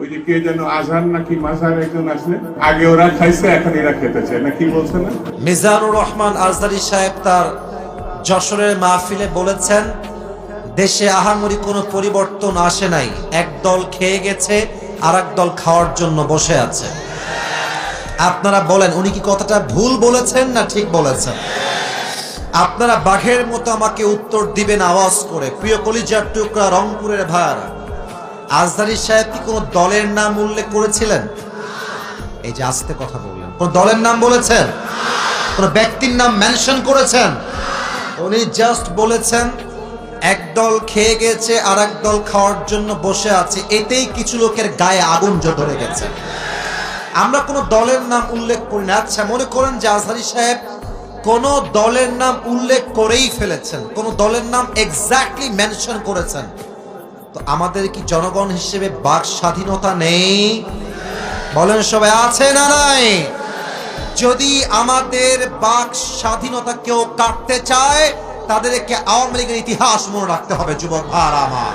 ওই যে কে যেন আজহার নাকি মাজার একজন আসলে, আগে ওরা খাইছে এখন এরা খেতে চায় না, কি বলছে না? মিজানুর রহমান আজহারী সাহেব তার যশোরের মাহফিলে বলেছেন, দেশে আহামরি কোনো পরিবর্তন আসে নাই, এক দল খেয়ে গেছে আর এক দল খাওয়ার জন্য বসে আছে। আপনারা বলেন উনি কি কথাটা ভুল বলেছেন না ঠিক বলেছেন? আপনারা বাঘের মতো আমাকে উত্তর দিবেন আওয়াজ করে। প্রিয় কলিজার টুকরা রংপুরের ভাইরা, আজহারী সাহেব কি কোনো দলের নাম উল্লেখ করেছিলেন? এই যে আস্তে কথা বললেন, কোন দলের নাম বলেছেন? কোন ব্যক্তির নাম মেনশন করেছেন? উনি জাস্ট বলেছেন এক দল খেয়ে গেছে আর এক দল খাওয়ার জন্য বসে আছে, এতেই কিছু লোকের গায়ে আগুন ধরে গেছে। আমরা কোনো দলের নাম উল্লেখ করি না। আচ্ছা, মনে করেন যে আজহারী সাহেব কোন দলের নাম উল্লেখ করেই ফেলেছেন, কোন দলের নাম এক্স্যাক্টলি মেনশন করেছেন, তো আমাদের কি জনগণ হিসেবে বাক স্বাধীনতা নেই? বলেন সবাই, আছে না নাই? যদি আমাদের বাক স্বাধীনতা কেউ কাটতে চায়, তাদেরকে আওয়ামী লীগের ইতিহাস মনে রাখতে হবে। যুবক ভাইরা আমার,